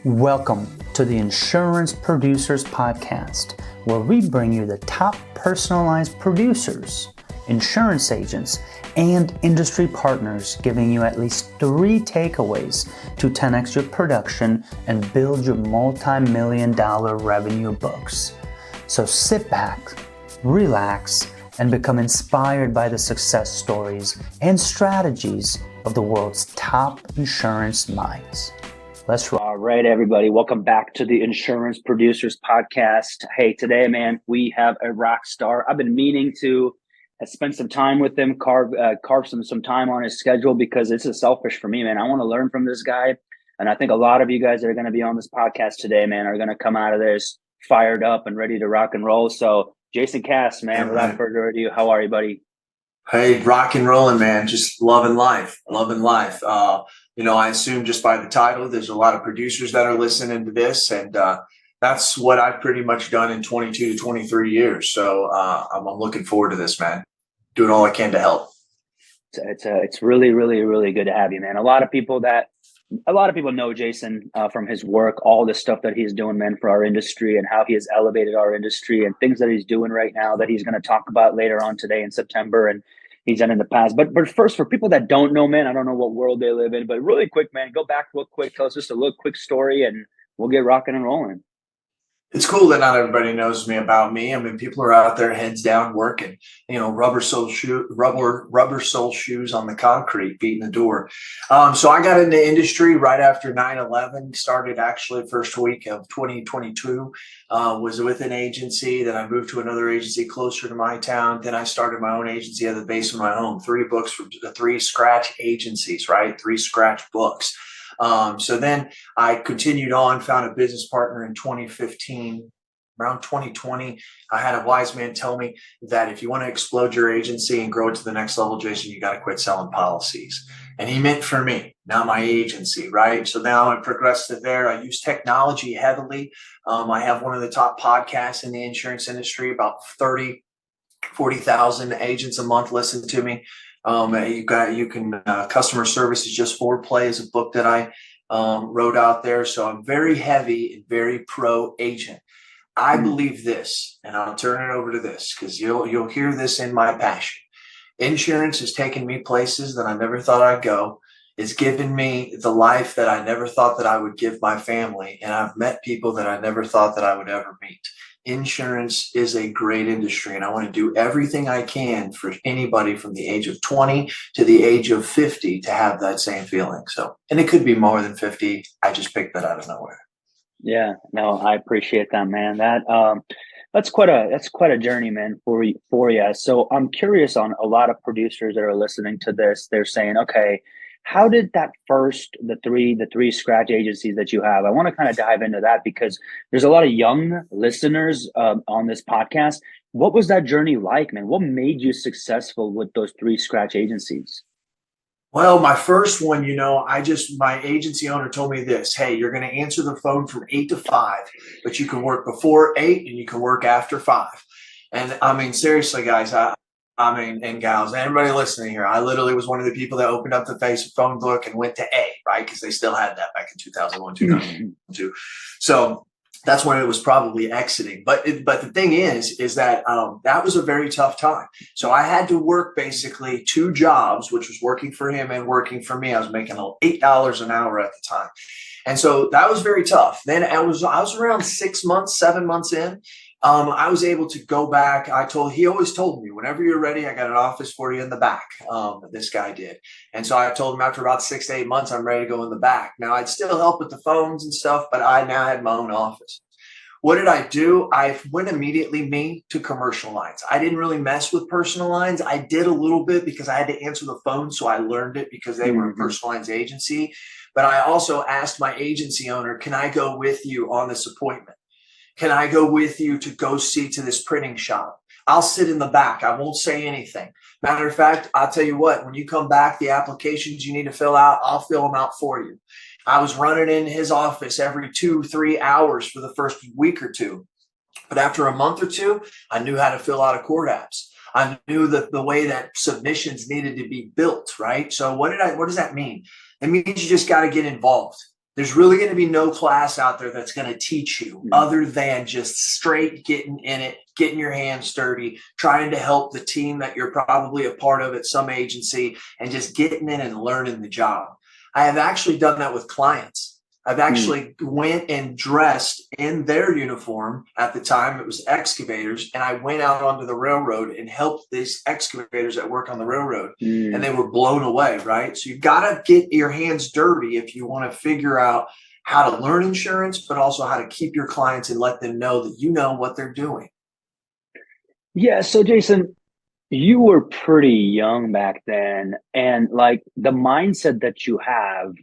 Welcome to the Insurance Producers Podcast, where we bring you the top personalized producers, insurance agents, and industry partners, giving you at least 3 takeaways to 10x your production and build your multi-million-dollar revenue books. So sit back, relax, and become inspired by the success stories and strategies of the world's top insurance minds. Let's roll. All right, everybody. Welcome back to the Insurance Producers Podcast. Hey, today, man, we have a rock star. I've been meaning to spend some time with him, carve some time on his schedule because this is selfish for me, man. I want to learn from this guy. And I think a lot of you guys that are going to be on this podcast today, man, are going to come out of this fired up and ready to rock and roll. So Jason Cass, man, without further ado, how are you, buddy? Hey, rock and rolling, man. Just loving life. I assume just by the title, there's a lot of producers that are listening to this. And that's what I've pretty much done in 22 to 23 years. So I'm looking forward to this, man. Doing all I can to help. It's really, really, really good to have you, man. A lot of people know Jason from his work, all the stuff that he's doing, man, for our industry and how he has elevated our industry and things that he's doing right now that he's going to talk about later on today in September and he's done in the past. But first, for people that don't know, man, I don't know what world they live in, but really quick, man, go back real quick, tell us just a little quick story and we'll get rocking and rolling. It's cool that not everybody knows about me. I mean, people are out there heads down working, rubber sole shoes on the concrete, beating the door. So I got in the industry right after 9/11, started actually first week of 2022, was with an agency. Then I moved to another agency closer to my town. Then I started my own agency at the base of my home, 3 books from 3 scratch agencies, right? 3 scratch books. So then I continued on, found a business partner in 2015. Around 2020, I had a wise man tell me that if you want to explode your agency and grow it to the next level, Jason, you got to quit selling policies. And he meant for me, not my agency, right? So now I progressed to there. I use technology heavily. I have one of the top podcasts in the insurance industry, about 40,000 agents a month listen to me. Customer Service is Just Foreplay is a book that I wrote out there. So I'm very heavy and very pro agent. I believe this, and I'll turn it over to this because you'll hear this in my passion. Insurance has taken me places that I never thought I'd go. It's given me the life that I never thought that I would give my family. And I've met people that I never thought that I would ever meet. Insurance is a great industry, and I want to do everything I can for anybody from the age of 20 to the age of 50 to have that same feeling. So, and it could be more than 50. I just picked that out of nowhere. Yeah, no, I appreciate that, man. That's quite a journey, man, for you. So I'm curious on a lot of producers that are listening to this. They're saying, okay, how did the three scratch agencies that you have? I want to kind of dive into that because there's a lot of young listeners on this podcast. What was that journey like, man? What made you successful with those 3 scratch agencies? Well, my first one, my agency owner told me this: hey, you're going to answer the phone from 8 to 5, but you can work before 8 and you can work after 5. And I mean, seriously, guys, and gals, everybody listening here, I literally was one of the people that opened up the phone book and went to A, right? Because they still had that back in 2001, 2002. So that's when it was probably exiting. But the thing is that that was a very tough time. So I had to work basically 2 jobs, which was working for him and working for me. I was making $8 an hour at the time. And so that was very tough. Then I was around 7 months in. I was able to go back. He always told me, whenever you're ready, I got an office for you in the back. This guy did. And so I told him after about 6 to 8 months, I'm ready to go in the back. Now I'd still help with the phones and stuff, but I now had my own office. What did I do? I went immediately to commercial lines. I didn't really mess with personal lines. I did a little bit because I had to answer the phone. So I learned it because they were a personal lines agency. But I also asked my agency owner, can I go with you on this appointment? Can I go with you to go see to this printing shop? I'll sit in the back. I won't say anything. Matter of fact, I'll tell you what, when you come back, the applications you need to fill out, I'll fill them out for you. I was running in his office every 2-3 hours for the first week or 2. But after a month or 2, I knew how to fill out a court apps. I knew that the way that submissions needed to be built, right? So what does that mean? It means you just got to get involved. There's really going to be no class out there that's going to teach you other than just straight getting in it, getting your hands dirty, trying to help the team that you're probably a part of at some agency, and just getting in and learning the job. I have actually done that with clients. I've actually went and dressed in their uniform. At the time, it was excavators, and I went out onto the railroad and helped these excavators that work on the railroad, and they were blown away, right? So you've got to get your hands dirty if you want to figure out how to learn insurance, but also how to keep your clients and let them know that you know what they're doing. Yeah. So Jason, you were pretty young back then, and like the mindset that you have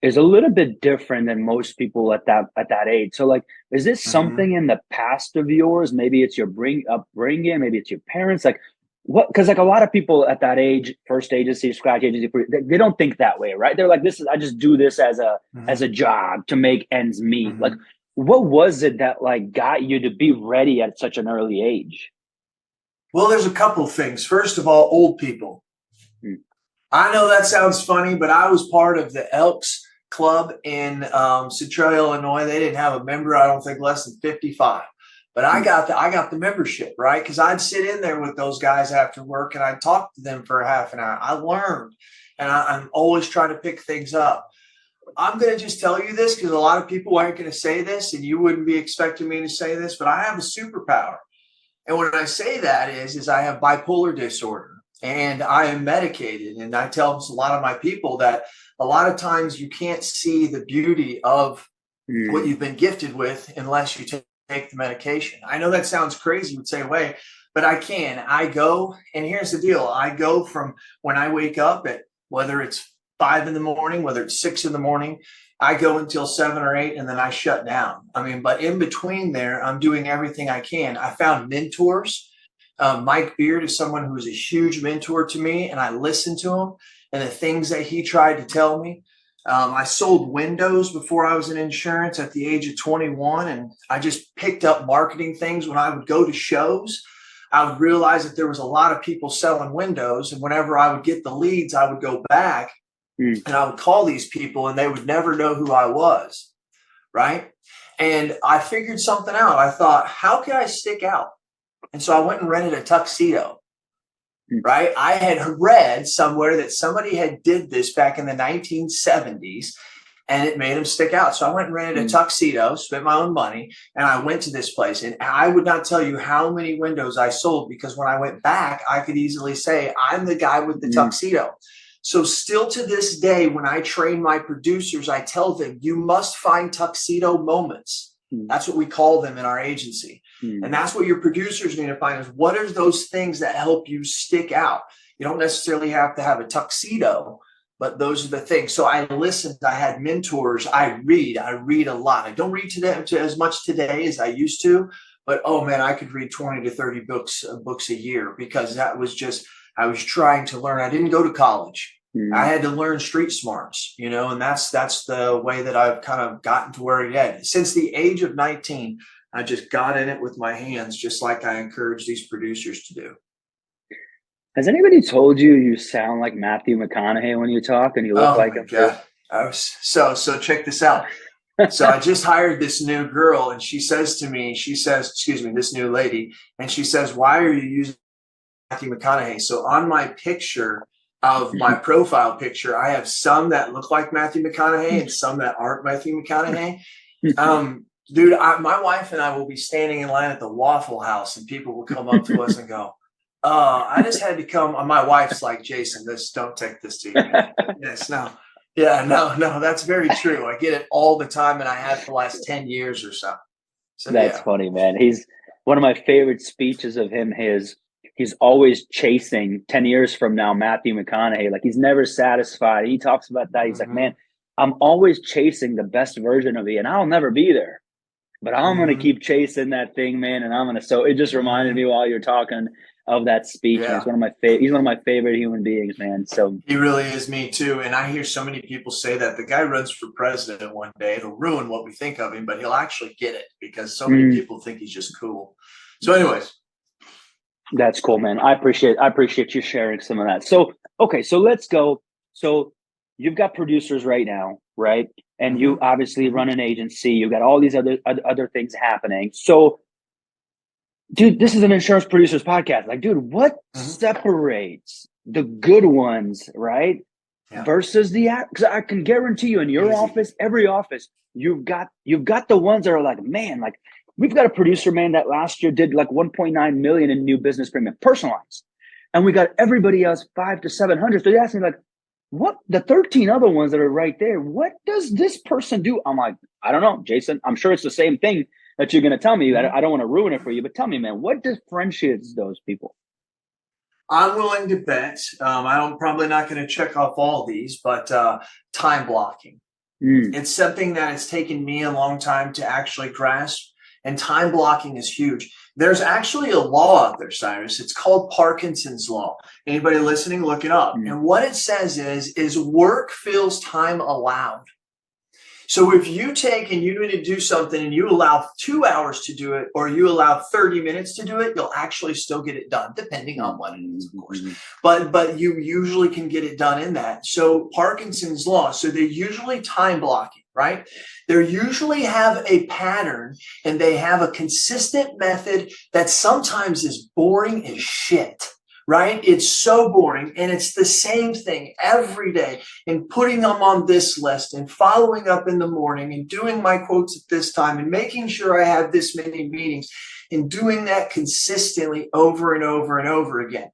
is a little bit different than most people at that age. So like, is this something in the past of yours? Maybe it's your upbringing, maybe it's your parents. Like what? Because like a lot of people at that age, first agency, scratch agency, they don't think that way, right? They're like, I just do this as a job to make ends meet. Like, what was it that like got you to be ready at such an early age? Well, there's a couple of things. First of all, old people. I know that sounds funny, but I was part of the Elks Club in Centralia, Illinois. They didn't have a member, I don't think, less than 55. But I got the membership, right? Because I'd sit in there with those guys after work and I'd talk to them for a half an hour. I learned, and I'm always trying to pick things up. I'm going to just tell you this because a lot of people aren't going to say this, and you wouldn't be expecting me to say this, but I have a superpower. And when I say that is I have bipolar disorder and I am medicated. And I tell a lot of my people that a lot of times you can't see the beauty of what you've been gifted with unless you take the medication. I know that sounds crazy, you would say, wait, but I can. I go, and here's the deal. I go from when I wake up at whether it's 5 in the morning, whether it's 6 in the morning, I go until 7 or 8 and then I shut down. I mean, but in between there, I'm doing everything I can. I found mentors. Mike Beard is someone who is a huge mentor to me, and I listen to him and the things that he tried to tell me. I sold windows before I was in insurance at the age of 21, and I just picked up marketing things. When I would go to shows, I would realize that there was a lot of people selling windows, and whenever I would get the leads, I would go back and I would call these people and they would never know who I was, right? And I figured something out. I thought, how can I stick out? And so I went and rented a tuxedo, right? I had read somewhere that somebody had did this back in the 1970s and it made them stick out. So I went and rented a tuxedo, spent my own money, and I went to this place. And I would not tell you how many windows I sold because when I went back, I could easily say, I'm the guy with the tuxedo. So still to this day, when I train my producers, I tell them, you must find tuxedo moments. That's what we call them in our agency. And that's what your producers need to find is what are those things that help you stick out? You don't necessarily have to have a tuxedo, but those are the things. So I listened, I had mentors, I read a lot. I don't read as much today as I used to, but oh man, I could read 20 to 30 books a year because that was just, I was trying to learn. I didn't go to college. I had to learn street smarts, and that's the way that I've kind of gotten to where I am. Since the age of 19, I just got in it with my hands, just like I encourage these producers to do. Has anybody told you you sound like Matthew McConaughey when you talk and you look like him? God. So check this out. So I just hired this new girl and she says, excuse me, this new lady, and she says, why are you using Matthew McConaughey? So on my picture of my profile picture, I have some that look like Matthew McConaughey and some that aren't Matthew McConaughey. Dude, my wife and I will be standing in line at the Waffle House and people will come up to us and go, I just had to come. My wife's like, Jason, don't take this to you, man. Yes, no. Yeah, no, that's very true. I get it all the time and I have for the last 10 years or so. So that's funny, man. He's one of my favorite speeches of him. He's always chasing 10 years from now, Matthew McConaughey. Like he's never satisfied. He talks about that. He's like, man, I'm always chasing the best version of you and I'll never be there, but I'm going to keep chasing that thing, man. And so it just reminded me while you're talking of that speech. Yeah. He's one of my favorite human beings, man. So he really is, me too. And I hear so many people say that the guy runs for president one day. It'll ruin what we think of him, but he'll actually get it because so many people think he's just cool. So anyways. That's cool, man. I appreciate you sharing some of that. So, okay, so let's go. So you've got producers right now, right? And you obviously run an agency. You got all these other things happening. So, dude, this is an insurance producers podcast. Like, dude, what separates the good ones, right? Yeah. Versus because I can guarantee you in your office, every office, you've got the ones that are like, man, like we've got a producer, man, that last year did like 1.9 million in new business premium, personalized. And we got everybody else 500 to 700. So they ask me like, what the 13 other ones that are right there, what does this person do? I'm like, I don't know, Jason. I'm sure it's the same thing that you're going to tell me. I don't want to ruin it for you, but tell me, man, what differentiates those people? I'm willing to bet. I'm probably not going to check off all these, but time blocking. It's something that it's taken me a long time to actually grasp, and time blocking is huge. There's actually a law out there, Cyrus. It's called Parkinson's Law. Anybody listening, look it up. And what it says is work fills time allowed. So if you take and you need to do something and you allow 2 hours to do it, or you allow 30 minutes to do it, you'll actually still get it done, depending on what it is, of course. But you usually can get it done in that. So Parkinson's Law. So they're usually time blocking, right? They usually have a pattern, and they have a consistent method that sometimes is boring as shit. Right? It's so boring, and it's the same thing every day, and putting them on this list and following up in the morning and doing my quotes at this time and making sure I have this many meetings and doing that consistently over and over and over again.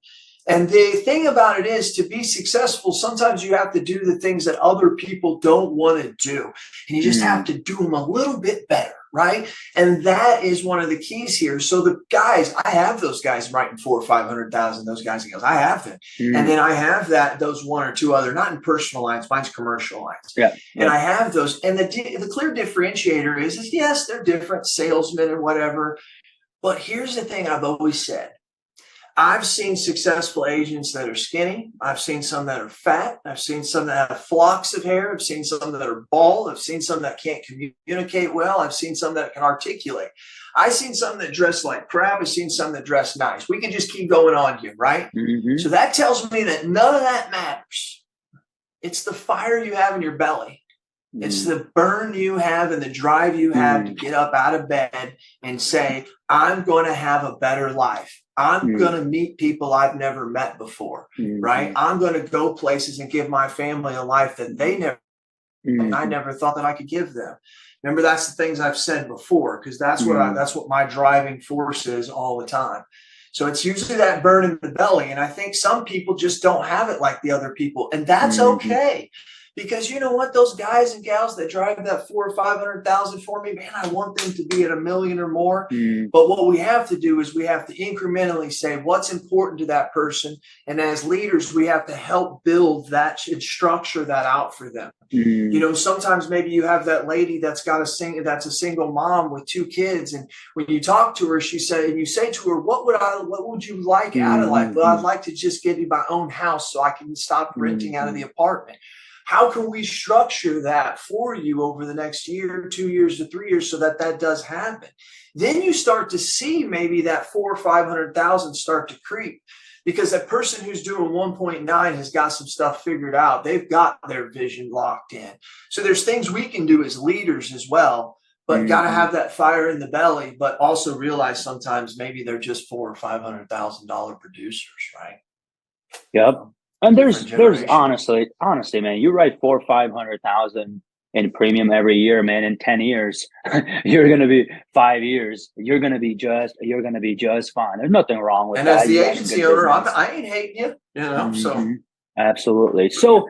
And the thing about it is, to be successful, sometimes you have to do the things that other people don't want to do, and you just have to do them a little bit better, right? And that is one of the keys here. So the guys, I have those guys writing 400,000 or 500,000, those guys and girls, I have them. And then I have those one or two other, not in personal lines, mine's commercial lines. And I have those. And the clear differentiator is yes, they're different salesmen and whatever. But here's the thing I've always said. I've seen successful agents that are skinny. I've seen some that are fat. I've seen some that have flocks of hair. I've seen some that are bald. I've seen some that can't communicate well. I've seen some that can articulate. I've seen some that dress like crap. I've seen some that dress nice. We can just keep going on here, right? So that tells me that none of that matters. It's the fire you have in your belly. It's the burn you have and the drive you have to get up out of bed and say, I'm going to have a better life. I'm going to meet people I've never met before, right? I'm going to go places and give my family a life that they never, and I never thought that I could give them. Remember, that's the things I've said before, because that's what my driving force is all the time. So it's usually that burn in the belly. And I think some people just don't have it like the other people. And that's okay. Because you know what? Those guys and gals that drive that 400,000 or 500,000 for me, man, I want them to be at $1 million or more. But what we have to do is we have to incrementally say what's important to that person. And as leaders, we have to help build that and structure that out for them. You know, sometimes maybe you have that lady that's a single mom with 2 kids. And when you talk to her, you say to her, what would you like out of life? Well, I'd like to just get my own house so I can stop renting out of the apartment. How can we structure that for you over the next year, 2 years to 3 years so that does happen? Then you start to see maybe that 400,000 or 500,000 start to creep, because that person who's doing 1.9 has got some stuff figured out. They've got their vision locked in. So there's things we can do as leaders as well, but got to have that fire in the belly, but also realize sometimes maybe they're just $400,000 or $500,000 producers, right? Yep. And there's honestly, man, you write 400,000 or 500,000 in premium every year, man. In 10 years, you're gonna be 5 years. You're gonna be just fine. There's nothing wrong with that. And as the agency owner, I ain't hating you, you know. So absolutely. So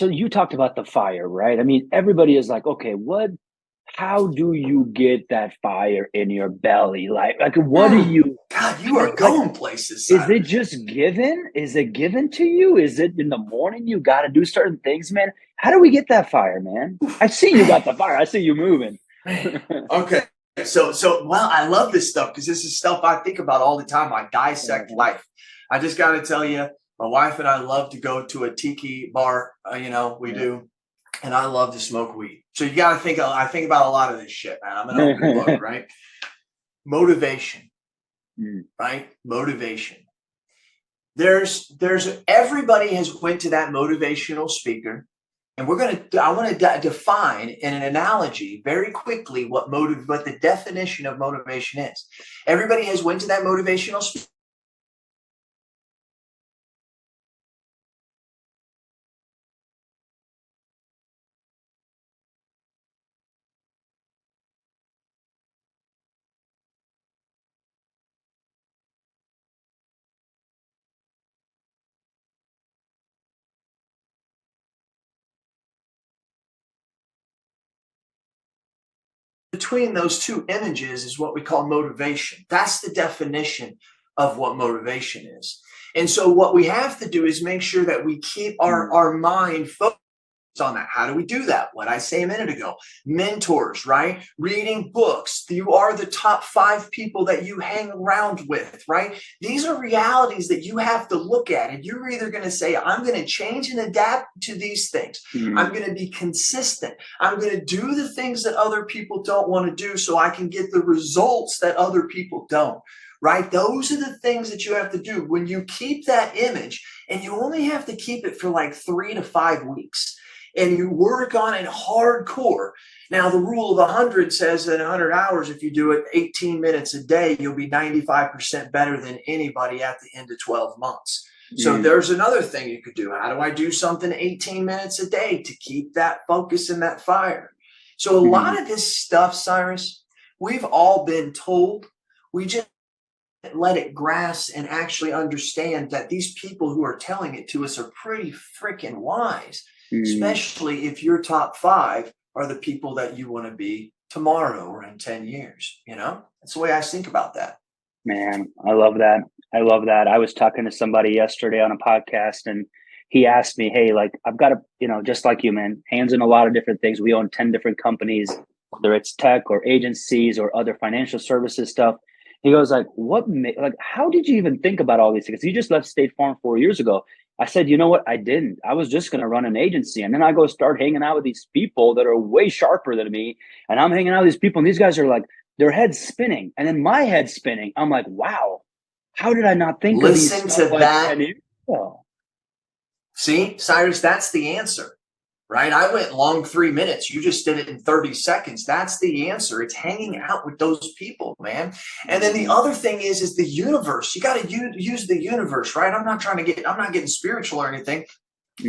you talked about the fire, right? I mean, everybody is like, okay, how do you get that fire in your belly? Like what do you? God, you are going places. Is it just given? Is it given to you? Is it in the morning you got to do certain things, man? How do we get that fire, man? I see you got the fire. I see you moving. Okay. So, well, I love this stuff because this is stuff I think about all the time. I dissect life. I just got to tell you, my wife and I love to go to a tiki bar. We do. And I love to smoke weed. So you got to think, I think about a lot of this shit, man. I'm an open book, right? Motivation, right? Motivation. there's everybody has went to that motivational speaker, and I want to define in an analogy very quickly what the definition of motivation is. Everybody has went to that motivational speaker. Between those two images is what we call motivation. That's the definition of what motivation is. And so what we have to do is make sure that we keep our mind focused on that. How do we do that? What I say a minute ago, mentors, right? Reading books. You are the top 5 people that you hang around with, right? These are realities that you have to look at. And you're either going to say, I'm going to change and adapt to these things. I'm going to be consistent. I'm going to do the things that other people don't want to do so I can get the results that other people don't. Right? Those are the things that you have to do when you keep that image, and you only have to keep it for like 3 to 5 weeks. And you work on it hardcore. Now, the rule of 100 says that in 100 hours, if you do it 18 minutes a day, you'll be 95% better than anybody at the end of 12 months. So there's another thing you could do. How do I do something 18 minutes a day to keep that focus and that fire? So a lot of this stuff, Cyrus, we've all been told. We just let it grasp and actually understand that these people who are telling it to us are pretty freaking wise. Especially if your top 5 are the people that you want to be tomorrow or in 10 years. That's the way I think about that. Man, I love that. I love that. I was talking to somebody yesterday on a podcast, and he asked me, hey, like, I've got just like you, man, hands in a lot of different things. We own 10 different companies, whether it's tech or agencies or other financial services stuff. He goes like, how did you even think about all these things? You just left State Farm 4 years ago. I said, you know what? I didn't. I was just going to run an agency. And then I go start hanging out with these people that are way sharper than me. And I'm hanging out with these people, and these guys are like, their head's spinning. And then my head's spinning. I'm like, wow, how did I not think of these Listen stuff to like that. 10 years ago? See, Cyrus, that's the answer, right? I went long 3 minutes. You just did it in 30 seconds. That's the answer. It's hanging out with those people, man. And then the other thing is the universe. You got to use the universe, right? I'm not getting spiritual or anything.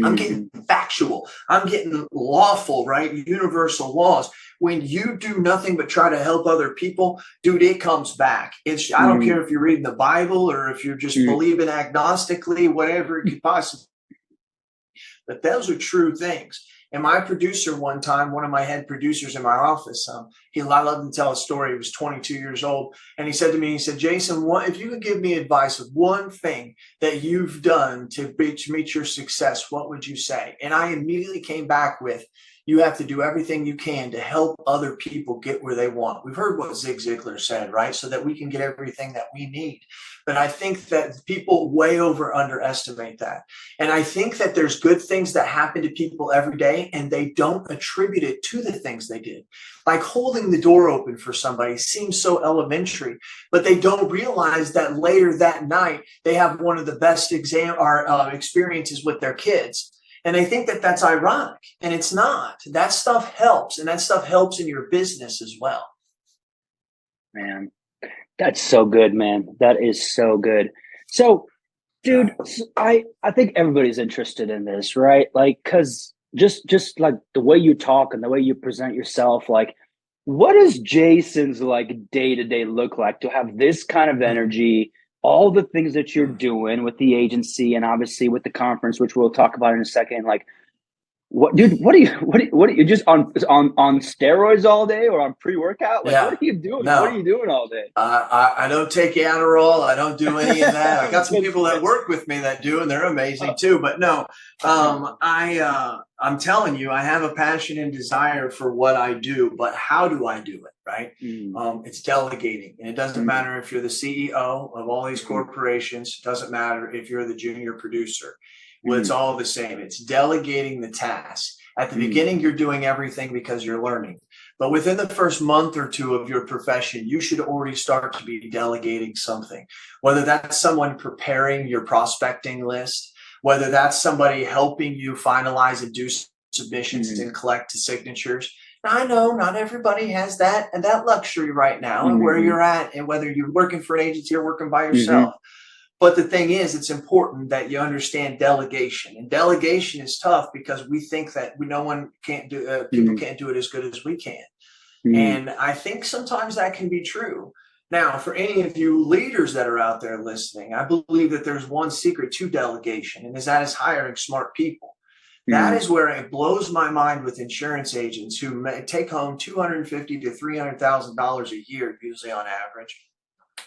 I'm getting factual. I'm getting lawful, right? Universal laws. When you do nothing but try to help other people, dude, it comes back. I don't care if you're reading the Bible or if you're just believing agnostically, whatever it could possibly. But those are true things. And my producer one time, one of my head producers in my office, I love him to tell a story. He was 22 years old. And he said to me, Jason, if you could give me advice of one thing that you've done to meet your success, what would you say? And I immediately came back with, you have to do everything you can to help other people get where they want. We've heard what Zig Ziglar said, right? So that we can get everything that we need. But I think that people way underestimate that. And I think that there's good things that happen to people every day, and they don't attribute it to the things they did. Like holding the door open for somebody seems so elementary, but they don't realize that later that night, they have one of the best experiences with their kids. And they think that that's ironic, and it's not. That stuff helps, and that stuff helps in your business as well. Man, that's so good, man. That is so good. So, dude, I think everybody's interested in this, right? Like, because just like the way you talk and the way you present yourself, like, what does Jason's like day-to-day look like to have this kind of energy, all the things that you're doing with the agency and obviously with the conference, which we'll talk about in a second? Like, what are you just on steroids all day or on pre-workout? Like, what are you doing? No. What are you doing all day? I don't take Adderall. I don't do any of that. I got some people that work with me that do, and they're amazing too. But no, I'm telling you, I have a passion and desire for what I do, but how do I do it? Right? It's delegating, and it doesn't matter if you're the CEO of all these corporations. It doesn't matter if you're the junior producer. Well, it's all the same. It's delegating the task. At the beginning, you're doing everything because you're learning. But within the first month or two of your profession, you should already start to be delegating something, whether that's someone preparing your prospecting list, whether that's somebody helping you finalize and do submissions Mm-hmm. and collect signatures. Now, I know not everybody has that and that luxury right now, and where Mm-hmm. you're at, and whether you're working for an agency or working by Mm-hmm. yourself. But the thing is, it's important that you understand delegation, and delegation is tough because we think that no one can't do, people can't do it as good as we can. Mm-hmm. And I think sometimes that can be true. Now, for any of you leaders that are out there listening, I believe that there's one secret to delegation, and that is hiring smart people. That Mm-hmm. is where it blows my mind with insurance agents who may take home $250,000 to $300,000 a year, usually on average.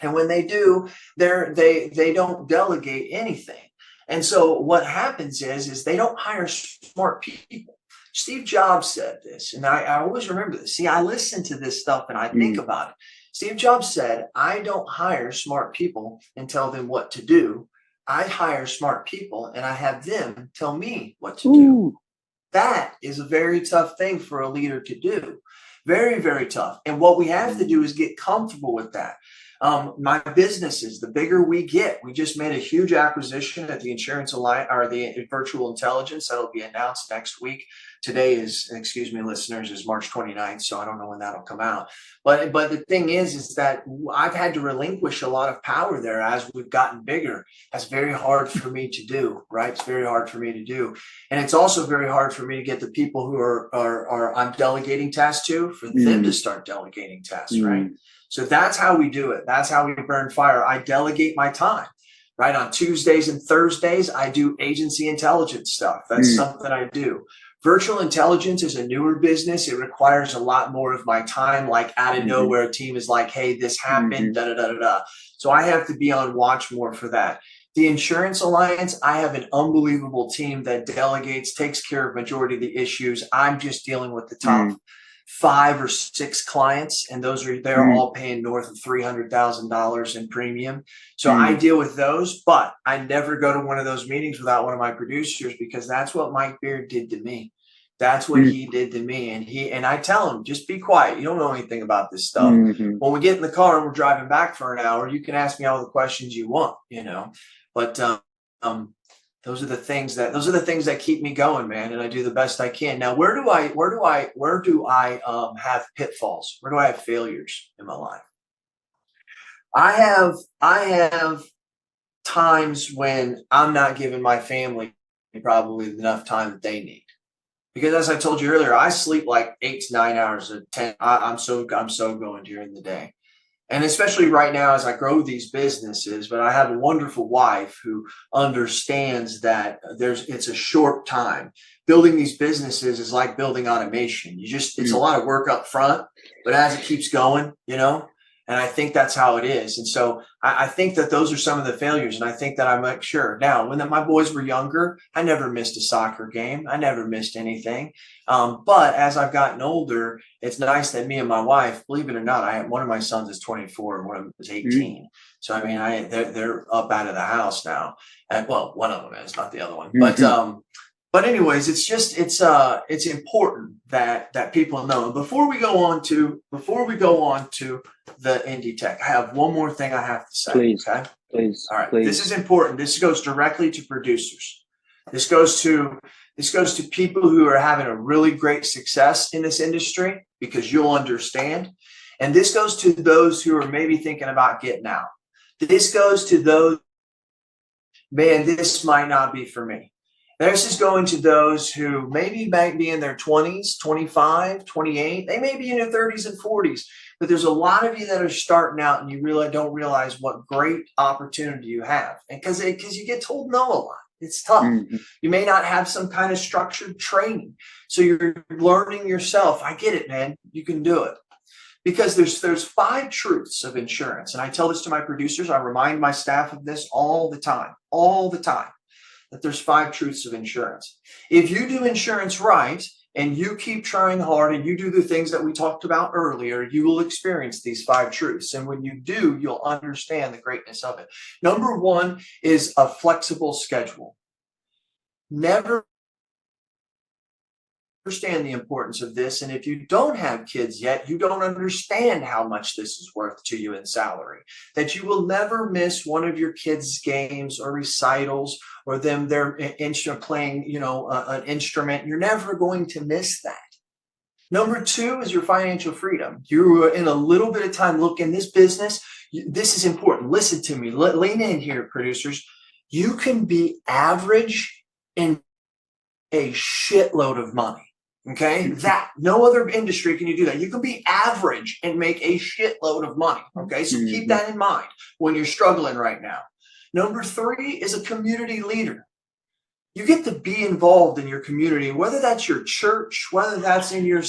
And when they do, they don't delegate anything. And so what happens is they don't hire smart people. Steve Jobs said this, and I always remember this. See, I listen to this stuff and I think about it. Steve Jobs said, I don't hire smart people and tell them what to do. I hire smart people and I have them tell me what to do. Ooh. That is a very tough thing for a leader to do. Very, very tough. And what we have to do is get comfortable with that. My businesses, the bigger we get, we just made a huge acquisition at the Insurance Alliance, or the Virtual Intelligence. That'll be announced next week. Today is, excuse me, listeners, is March 29th, so I don't know when that'll come out. But the thing is that I've had to relinquish a lot of power there as we've gotten bigger. That's very hard for me to do, right? It's very hard for me to do. And it's also very hard for me to get the people who are I'm delegating tasks to, for them to start delegating tasks, right? So that's how we do it. That's how we burn fire. I delegate my time, right? On Tuesdays and Thursdays, I do agency intelligence stuff. That's something I do. Virtual intelligence is a newer business. It requires a lot more of my time. Like out of nowhere, a team is like, hey, this happened, da da da da da. So I have to be on watch more for that. The Insurance Alliance, I have an unbelievable team that delegates, takes care of majority of the issues. I'm just dealing with the top 5 or 6 clients, and they're all paying north of $300,000 in premium. So I deal with those, but I never go to one of those meetings without one of my producers, because that's what Mike Beard did to me. That's what he did to me. And I tell him, just be quiet. You don't know anything about this stuff. When we get in the car and we're driving back for an hour, you can ask me all the questions you want, but those are the things that keep me going, man. And I do the best I can. Now, where do I have pitfalls? Where do I have failures in my life? I have times when I'm not giving my family probably enough time that they need. Because as I told you earlier, I sleep like 8 to 9 hours a 10. I'm so going during the day. And especially right now as I grow these businesses, but I have a wonderful wife who understands that it's a short time. Building these businesses is like building automation. It's a lot of work up front, but as it keeps going, and I think that's how it is. And so I think that those are some of the failures. And I think that I make sure. Now, when my boys were younger, I never missed a soccer game. I never missed anything. But as I've gotten older, it's nice that me and my wife, believe it or not, one of my sons is 24 and one of them is 18. So, I mean, they're up out of the house now. And well, one of them is, not the other one. But anyways, it's important that people know. And before we go on to the indie tech, I have one more thing I have to say. Please, okay? please. All right. Please. This is important. This goes directly to producers. This goes to people who are having a really great success in this industry, because you'll understand. And this goes to those who are maybe thinking about getting out. This goes to those, man, this might not be for me. This is going to those who maybe might be in their 20s, 25, 28. They may be in their 30s and 40s. But there's a lot of you that are starting out and you really don't realize what great opportunity you have. And because you get told no a lot. It's tough. You may not have some kind of structured training. So you're learning yourself. I get it, man. You can do it. Because there's 5 truths of insurance. And I tell this to my producers. I remind my staff of this all the time, that there's 5 truths of insurance. If you do insurance right and you keep trying hard and you do the things that we talked about earlier, you will experience these 5 truths. And when you do, you'll understand the greatness of it. Number 1 is a flexible schedule. Never understand the importance of this. And if you don't have kids yet, you don't understand how much this is worth to you in salary, that you will never miss one of your kids' games or recitals or they're playing, an instrument. You're never going to miss that. Number two is your financial freedom. You're in a little bit of time. Look, in this business, this is important. Listen to me. Lean in here, producers. You can be average in a shitload of money. Okay, that no other industry can you do that. You can be average and make a shitload of money. Okay, so keep that in mind when you're struggling right now. Number three is a community leader. You get to be involved in your community, whether that's your church, whether that's in your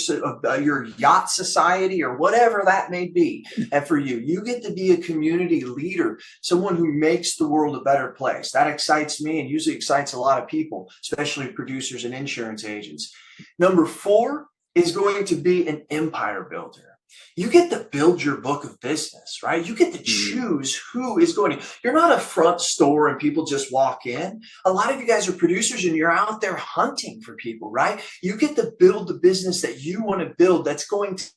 yacht society or whatever that may be. And for you, you get to be a community leader, someone who makes the world a better place. That excites me and usually excites a lot of people, especially producers and insurance agents. Number four is going to be an empire builder. You get to build your book of business, right? You get to choose who is going to. You're not a front store and people just walk in. A lot of you guys are producers and you're out there hunting for people, right? You get to build the business that you want to build that's going to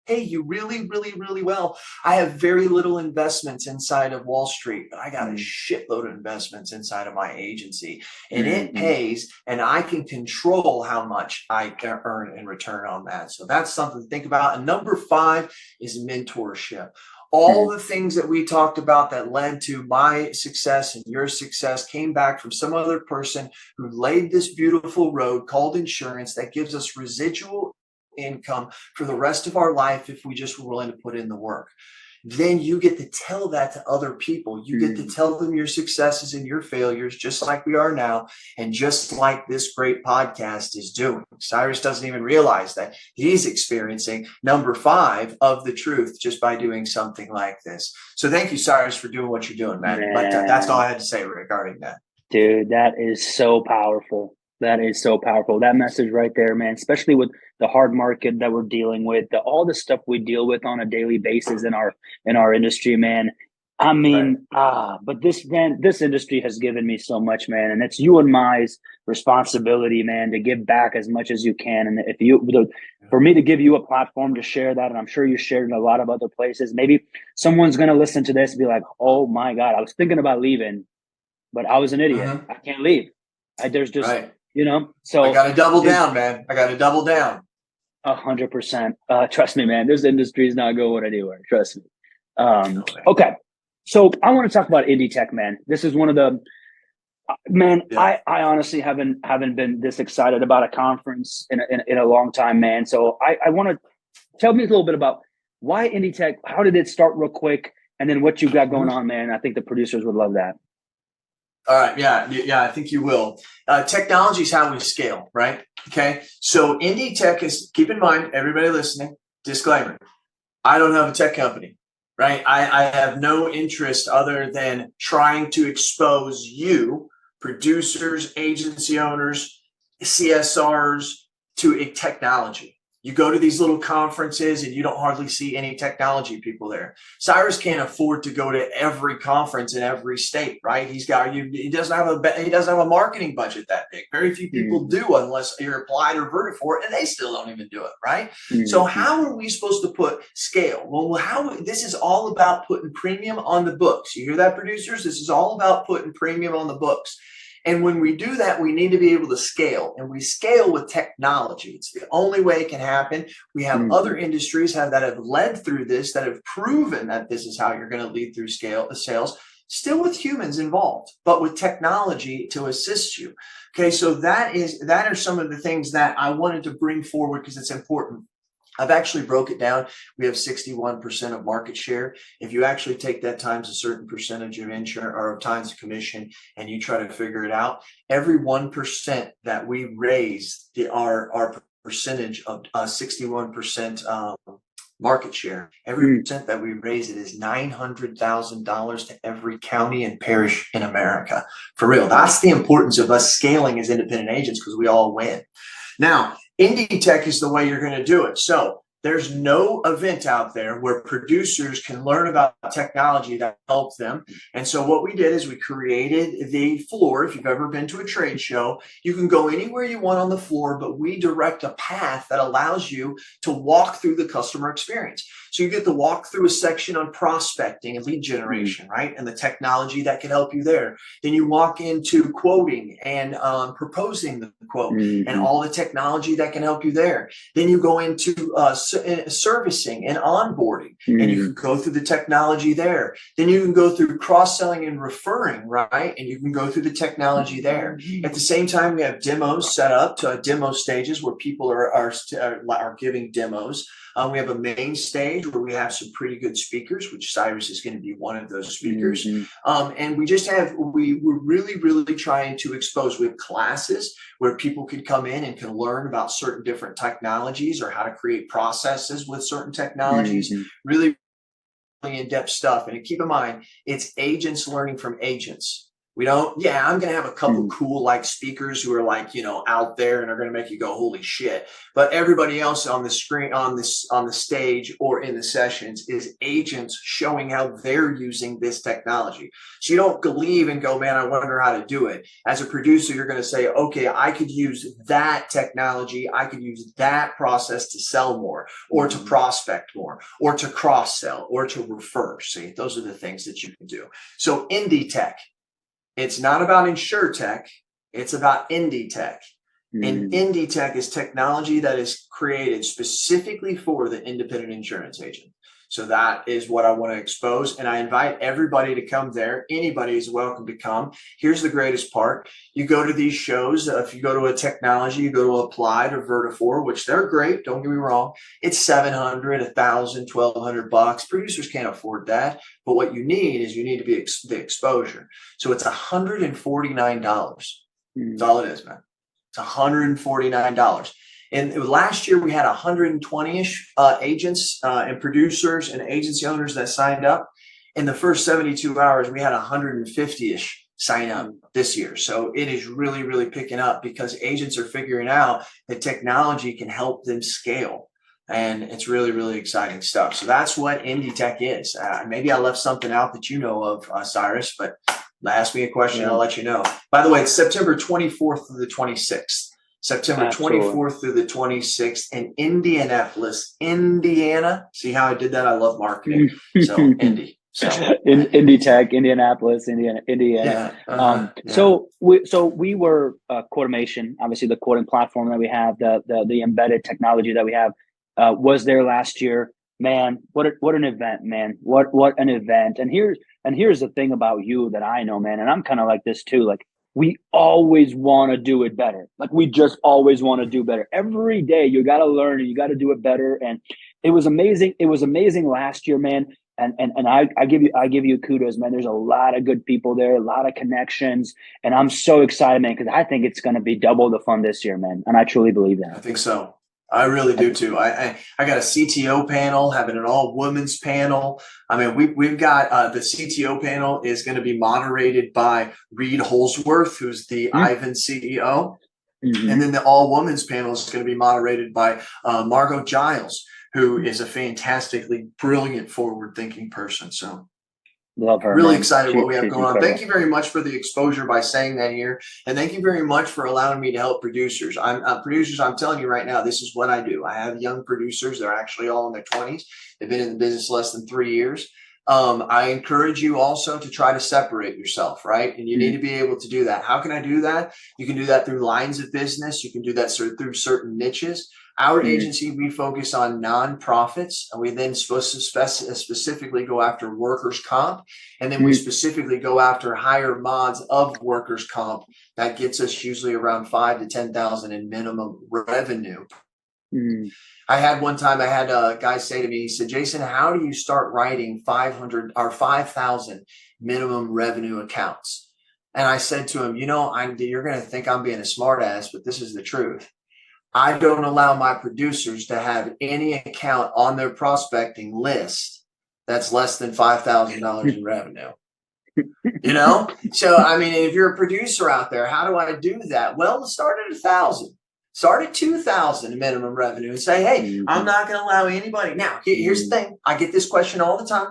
pay you really, really, really well. I have very little investments inside of Wall Street, but I got a shitload of investments inside of my agency, and it pays, and I can control how much I can earn in return on that. So that's something to think about. And number five is mentorship. All the things that we talked about that led to my success and your success came back from some other person who laid this beautiful road called insurance that gives us residual income for the rest of our life if we just were willing to put in the work. Then you get to tell that to other people. You get to tell them your successes and your failures, just like we are now, and just like this great podcast is doing. Cyrus doesn't even realize that he's experiencing number five of the truth just by doing something like this. So thank you, Cyrus, for doing what you're doing, man. But that's all I had to say regarding that. Dude, that is so powerful. That is so powerful. That message right there, man, especially with the hard market that we're dealing with, all the stuff we deal with on a daily basis in our industry, man. I mean, but this industry has given me so much, man. And it's you and my responsibility, man, to give back as much as you can. And for me to give you a platform to share that, and I'm sure you shared in a lot of other places, maybe someone's going to listen to this and be like, oh my God, I was thinking about leaving, but I was an idiot. I can't leave. There's just, so I got to double down, man. I got to double down. 100%. Trust me, man, this industry is not going anywhere. Trust me. Okay. So I want to talk about Indie Tech, man. This is one of the, I honestly haven't been this excited about a conference in a long time, man. So I want to tell me a little bit about why Indie Tech, how did it start real quick? And then what you got going on, man. I think the producers would love that. All right. Yeah, I think you will. Technology is how we scale, right? Okay. So Indie Tech is, keep in mind, everybody listening, disclaimer, I don't have a tech company, right? I have no interest other than trying to expose you, producers, agency owners, CSRs, to a technology. You go to these little conferences and you don't hardly see any technology people there. Cyrus can't afford to go to every conference in every state, right? He doesn't have a marketing budget that big. Very few people do unless you're applied or Vertafore, and they still don't even do it, right? So how are we supposed to put scale? Well, this is all about putting premium on the books. You hear that, producers? This is all about putting premium on the books. And when we do that, we need to be able to scale, and we scale with technology. It's the only way it can happen. We have other industries that have led through this, that have proven that this is how you're going to lead through sales, still with humans involved, but with technology to assist you. Okay, so that are some of the things that I wanted to bring forward because it's important. I've actually broke it down. We have 61% of market share. If you actually take that times a certain percentage of insurance or times commission and you try to figure it out, every 1% that we raise our percentage of 61% market share, every percent that we raise it is $900,000 to every county and parish in America. For real. That's the importance of us scaling as independent agents because we all win. Now, Indie Tech is the way you're going to do it. So There's no event out there where producers can learn about technology that helps them. And so what we did is we created the floor. If you've ever been to a trade show, you can go anywhere you want on the floor, but we direct a path that allows you to walk through the customer experience. So you get to walk through a section on prospecting and lead generation, right? And the technology that can help you there. Then you walk into quoting and proposing the quote and all the technology that can help you there. Then you go into servicing and onboarding, and you can go through the technology there. Then you can go through cross-selling and referring, right? And you can go through the technology there. At the same time, we have demos set up to demo stages where people are giving demos. We have a main stage where we have some pretty good speakers, which Cyrus is going to be one of those speakers. And we're really trying to expose with classes where people can come in and can learn about certain different technologies or how to create processes with certain technologies, really in-depth stuff. And keep in mind, it's agents learning from agents. We don't, I'm going to have a couple cool like speakers who are like, out there and are going to make you go, holy shit. But everybody else on the screen, on the stage or in the sessions is agents showing how they're using this technology. So you don't believe and go, man, I wonder how to do it. As a producer, you're going to say, okay, I could use that technology. I could use that process to sell more or to prospect more or to cross sell or to refer. See, those are the things that you can do. So indie tech. It's not about InsurTech. It's about indie tech. And indie tech is technology that is created specifically for the independent insurance agent. So that is what I want to expose. And I invite everybody to come there. Anybody is welcome to come. Here's the greatest part. You go to these shows. If you go to a technology, you go to Applied or Vertifor, which they're great. Don't get me wrong. It's $700, $1,000, $1,200. Producers can't afford that. But what you need is the exposure. So it's $149. That's all it is, man. It's $149. And last year we had 120-ish agents and producers and agency owners that signed up. In the first 72 hours, we had 150-ish sign up this year. So it is really picking up because agents are figuring out that technology can help them scale. And it's really exciting stuff. So that's what indie tech is. Maybe I left something out that you know of, Cyrus, but ask me a question, I'll let you know. By the way, it's September 24th through the 26th. September 24th through the 26th in Indianapolis, Indiana. See how I did that? I love marketing. So Indy. So Indie Tech, Indianapolis, Indiana. So we were Quotamation, obviously the quoting platform that we have, the embedded technology that we have, was there last year. Man, what an event, man. What an event. And here's the thing about you that I know, man, and I'm kind of like this too. Like, we always want to do it better. Like, we just always want to do better. Every day you got to learn and you got to do it better. And it was amazing. It was amazing last year, man. And I give you kudos, man. There's a lot of good people there, a lot of connections. And I'm so excited, man, because I think it's going to be double the fun this year, man. And I truly believe that. I think so. I really do too. I got a CTO panel, having an all women's panel. I mean, we've got the CTO panel is going to be moderated by Reed Holsworth, who's the Ivan CEO. And then the all women's panel is going to be moderated by Margot Giles, who is a fantastically brilliant, forward thinking person. So love her. Really man. excited what we have going incredible. on. Thank you very much for the exposure by saying that here. And thank you very much for allowing me to help producers. I'm telling you right now, this is what I do. I have young producers. They're actually all in their 20s. They've been in the business less than 3 years. I encourage you also to try to separate yourself, right? And you need to be able to do that. How can I do that? You can do that through lines of business. You can do that through certain niches. Our agency, we focus on nonprofits, and we then supposed to specifically go after workers' comp, and then we specifically go after higher mods of workers' comp. That gets us usually around 5,000 to 10,000 in minimum revenue. I had a guy say to me, he said, Jason, how do you start writing 500 or 5,000 minimum revenue accounts? And I said to him, you're going to think I'm being a smart ass, but this is the truth. I don't allow my producers to have any account on their prospecting list that's less than $5,000 in revenue. So, I mean, if you're a producer out there, how do I do that? Well, start at 1,000. Start at 2,000 minimum revenue and say, hey, I'm not going to allow anybody. Now, here's the thing. I get this question all the time.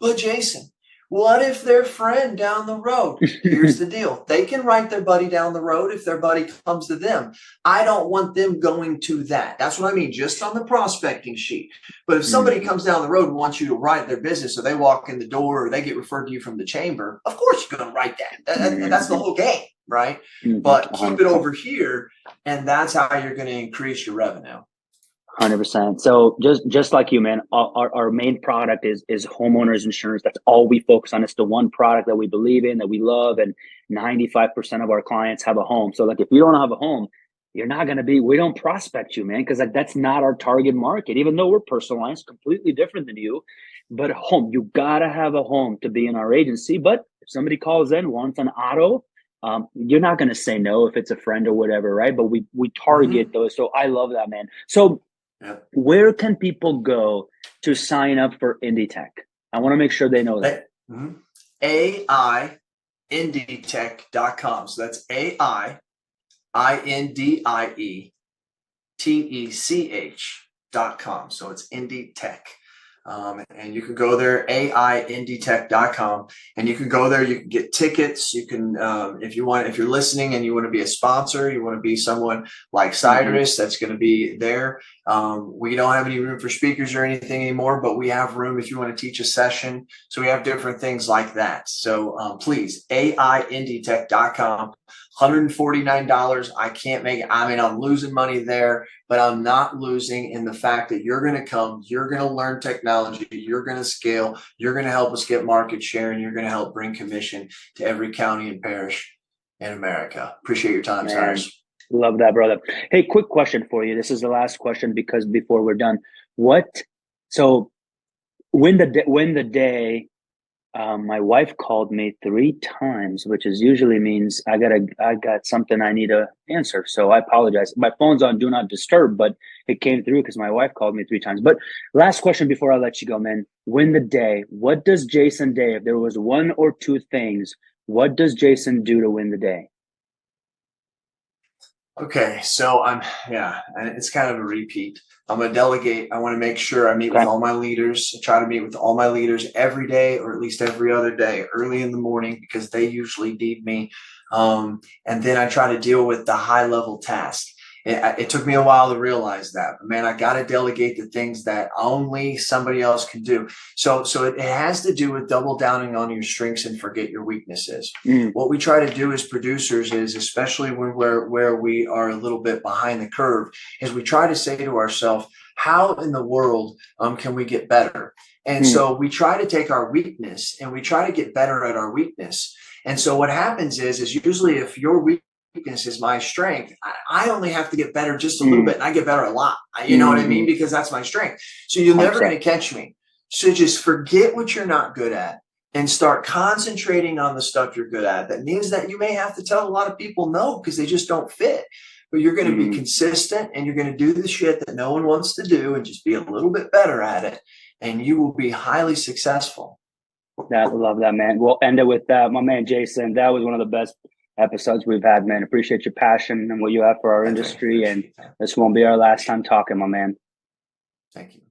But Jason, what if their friend down the road? Here's the deal. They can write their buddy down the road if their buddy comes to them. I don't want them going to that. That's what I mean, just on the prospecting sheet. But if somebody comes down the road and wants you to write their business, or they walk in the door, or they get referred to you from the chamber, of course you're going to write that. That's the whole game, right? But keep it over here, and that's how you're going to increase your revenue. 100%. So just like you, man, our main product is homeowners insurance. That's all we focus on. It's the one product that we believe in, that we love, and 95% of our clients have a home. So like, if you don't have a home, we don't prospect you, man, because like that's not our target market. Even though we're personalized, completely different than you, but a home, you gotta have a home to be in our agency. But if somebody calls in, wants an auto, you're not going to say no if it's a friend or whatever, right? But we target those. So I love that, man. So where can people go to sign up for IndieTech? I want to make sure they know that. AIIndieTech.com. So that's AIIndieTech.com. So it's IndieTech. And you can go there, AIIndieTech.com, and you can go there. You can get tickets. You can, if you're listening and you want to be a sponsor, you want to be someone like Cyrus, that's going to be there. We don't have any room for speakers or anything anymore, but we have room if you want to teach a session. So we have different things like that. So please, AIIndieTech.com. $149. I can't make it. I mean, I'm losing money there, but I'm not losing in the fact that you're going to come, you're going to learn technology, you're going to scale, you're going to help us get market share, and you're going to help bring commission to every county and parish in America. Appreciate your time, Cyrus. Love that, brother. Hey, quick question for you. This is the last question, because before we're done, so when the day my wife called me 3 times, which is usually means I got something I need to answer. So I apologize. My phone's on do not disturb, but it came through because my wife called me 3 times. But last question before I let you go, man. Win the day. What does Jason Day, if there was 1 or 2 things, what does Jason do to win the day? Okay, so it's kind of a repeat. I'm going to delegate. I want to make sure I meet with all my leaders. I try to meet with all my leaders every day, or at least every other day, early in the morning, because they usually need me. And then I try to deal with the high level tasks. It took me a while to realize that, but man, I got to delegate the things that only somebody else can do. So it has to do with double downing on your strengths and forget your weaknesses. What we try to do as producers is, especially when where we are a little bit behind the curve, is we try to say to ourselves, how in the world can we get better? And so we try to take our weakness and we try to get better at our weakness. And so what happens is usually if your weakness is my strength, I only have to get better just a little bit, and I get better a lot. You know what I mean? Because that's my strength. So you're never going to catch me. So just forget what you're not good at and start concentrating on the stuff you're good at. That means that you may have to tell a lot of people no because they just don't fit. But you're going to be consistent, and you're going to do the shit that no one wants to do and just be a little bit better at it, and you will be highly successful. Love that, man. We'll end it with that. My man, Jason, that was one of the best episodes we've had, man. Appreciate your passion and what you have for our industry, and this won't be our last time talking, my man. Thank you.